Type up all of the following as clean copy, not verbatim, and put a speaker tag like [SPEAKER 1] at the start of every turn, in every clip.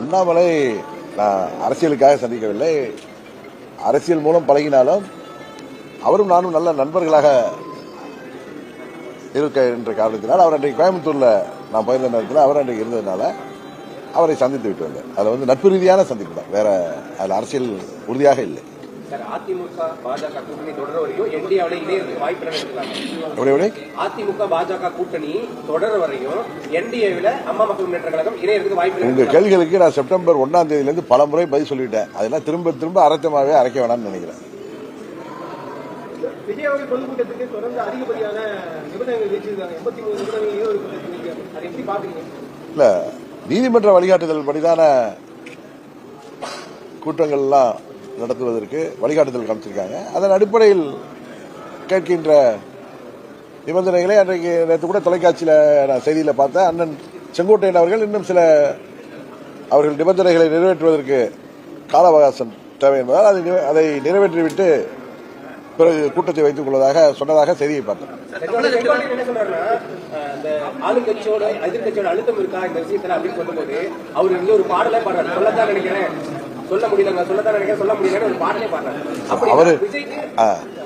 [SPEAKER 1] அண்ணாமலை நான் அரசியலுக்காக சந்திக்கவில்லை. அரசியல் மூலம் பழகினாலும் அவரும் நானும் நல்ல நண்பர்களாக இருக்க என்ற காரணத்தினால் அவர் அன்றைக்கு கோயம்புத்தூர்ல நான் பயிர்ந்த நேரத்தில் அவர் அன்றைக்கு இருந்ததுனால அவரை சந்தித்து விட்டு வந்தேன். அது வந்து நட்பு ரீதியான சந்திப்பு தான், வேற அதில் அரசியல் உறுதியாக இல்லை.
[SPEAKER 2] அதிமுக பாஜக கூட்டணி தொடர வரையும் என்டிஏவில் இணையறதுக்கு வாய்ப்பு
[SPEAKER 1] எப்படி
[SPEAKER 2] அதிமுக பாஜக கூட்டணி தொடர வரையும் என்டிஏவில் அம்மா மக்கள் முன்னேற்ற கழகம் இணையறதுக்கு வாய்ப்பு.
[SPEAKER 1] உங்க கேள்விகளுக்கு நான் செப்டம்பர் 1ஆம் தேதியிலிருந்து பல முறை பதில் சொல்லிட்டேன். அதெல்லாம் திரும்ப அரைத்தமாவே அரைக்க வேணாம்னு நினைக்கிறேன்.
[SPEAKER 3] விஜய் அவர்கள் பொதுக்கூட்டத்துக்கு தொடர்ந்து அதிகப்படியான நிபந்தனைகள் விதிச்சிருக்காங்க. 83 நிபந்தனைகள் அதை எப்படி பாக்குறீங்க?
[SPEAKER 1] இல்ல, நீதிமன்ற வழிகாட்டுதல் படிதான கூட்டங்கள் எல்லாம் நடத்துவதற்கு வழிகாட்டுதல் காமிச்சிருக்காங்க. அதன் அடிப்படையில் கேட்கின்ற நிபந்தனைகளை அன்றைக்கு நேற்று கூட தொலைக்காட்சியில் நான் செய்தியில் பார்த்தேன். அண்ணன் செங்கோட்டையன் அவர்கள் இன்னும் சில அவர்கள் நிபந்தனைகளை நிறைவேற்றுவதற்கு கால அவகாசம் தேவை என்பதால் அதை நிறைவேற்றிவிட்டு பிறகு கூட்டத்தை வைத்துக் கொள்வதாக சொன்னதாக செய்தியை பார்த்தேன்.
[SPEAKER 2] ஆளுங்கட்சியோட எதிர்கட்சியோட அழுத்தம் இருக்கா இந்த விஷயத்துல அப்படின்னு சொல்லும்போது அவர் வந்து ஒரு பாடலே பாடுறாரு. சொல்லத்தான் நினைக்கிறேன், சொல்ல முடியல, சொல்லத்தான் நினைக்கிறேன், சொல்ல முடியலன்னு ஒரு பாடலே பாடுறாரு. அப்படி விஜய்க்கு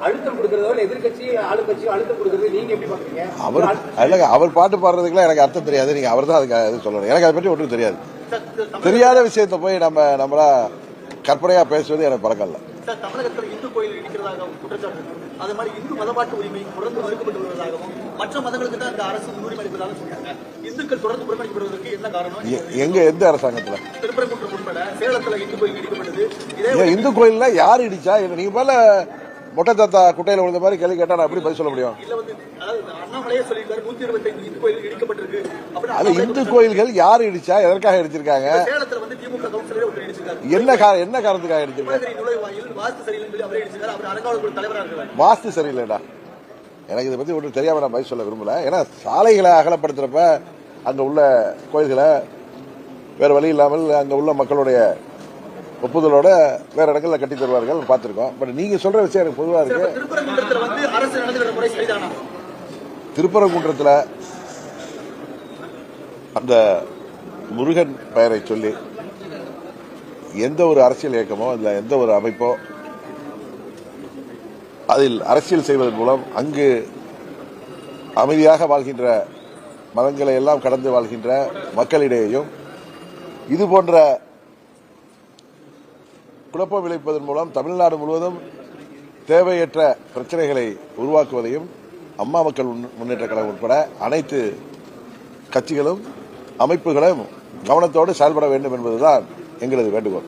[SPEAKER 2] அழுத்தம் கொடுக்கறதோட எதிர்கட்சி ஆளுங்கட்சியும் அழுத்தம் கொடுக்கறது நீங்க எப்படி பாக்குறீங்க?
[SPEAKER 1] அவர் பாட்டு பாடுறதுக்குலாம் எனக்கு அர்த்தம் தெரியாது. நீங்க அவர் தான் அதுக்கு சொல்லணும். எனக்கு அதை பற்றி ஒன்றும் தெரியாது. தெரியாத விஷயத்தை போய் நம்மளா கற்பனையா பேசுவது எனக்கு பழக்கம் இல்லை.
[SPEAKER 4] தமிழகத்தில் இந்து கோயில் இருக்கிறதாக குற்றச்சாட்டு, அது மாதிரி இந்து மதபாட்டு உரிமை தொடர்ந்து மறுக்கப்பட்டு வருவதாகவும் மற்ற மதங்களுக்கு தான் இந்த அரசு முன்னுரிமை அளிப்பதாக சொல்றாங்க. இந்துக்கள் தொடர்ந்து புறக்கணிக்கப்படுவதற்கு என்ன காரணம்?
[SPEAKER 1] எந்த அரசாங்கத்தில்?
[SPEAKER 4] திருப்பரங்குன்றம் உட்பட சேலத்தில் இந்து கோயில் இடிக்கப்பட்டது.
[SPEAKER 1] இந்து கோயில்ல யாரு இடிச்சா? நீங்க போல மொட்டை தாத்தா குட்டையில விழுந்த மாதிரி கேள்வி கேட்டா நான் எப்படி பதில் சொல்ல முடியும்?
[SPEAKER 4] அண்ணாமலையே சொல்லியிருக்காரு 125 இந்து கோயில் இடிக்கப்பட்டிருக்கு.
[SPEAKER 1] அது இந்து கோயில்கள் யாரு இடிச்சா, எதற்காக இடிச்சிருக்காங்க?
[SPEAKER 4] சேலத்தில் வந்து திமுக கவுன்சிலரே ஒருத்தர் இடிச்சிருக்காரு.
[SPEAKER 1] என்ன காரணத்துக்காக இடிச்சிருக்காங்க?
[SPEAKER 4] நுழைவாயில் வாஸ்து சரியில்லைன்னு சொல்லி அவரே இடிச்சிருக்காரு. அவர் அறங்காவலர் தலைவராக இருக்கிறார்.
[SPEAKER 1] வாஸ்து சரியில்லைடா, எனக்கு இதை பத்தி ஒன்றும் தெரியாம நான் பதில் சொல்ல விரும்பல. ஏன்னா சாலைகளை அகலப்படுத்துறப்ப அங்க உள்ள கோயில்களை வேற வழி இல்லாமல் அங்க உள்ள மக்களுடைய ஒப்புதலோட வேற இடங்கள்ல கட்டி தருவார்கள் பார்த்திருக்கோம். பட் நீங்க சொல்ற விஷயம் எனக்கு பொதுவா இருக்கு. திருப்பரங்குன்றத்தில் அந்த முருகன் பெயரை சொல்லி எந்த ஒரு அரசியல் இயக்கமோ இல்ல எந்த ஒரு அமைப்போ அதில் அரசியல் செய்வதன் மூலம் அங்கு அமைதியாக வாழ்கின்ற மதங்களை எல்லாம் கடந்து வாழ்கின்ற மக்களிடையேயும் இது போன்ற குழப்பம் விளைப்பதன் மூலம் தமிழ்நாடு முழுவதும் தேவையற்ற பிரச்சனைகளை உருவாக்குவதையும் அம்மா மக்கள் முன்னேற்ற கழகம் உட்பட அனைத்து கட்சிகளும் அமைப்புகளும் கவனத்தோடு செயல்பட வேண்டும் என்பதுதான் எங்களது வேண்டுகோள்.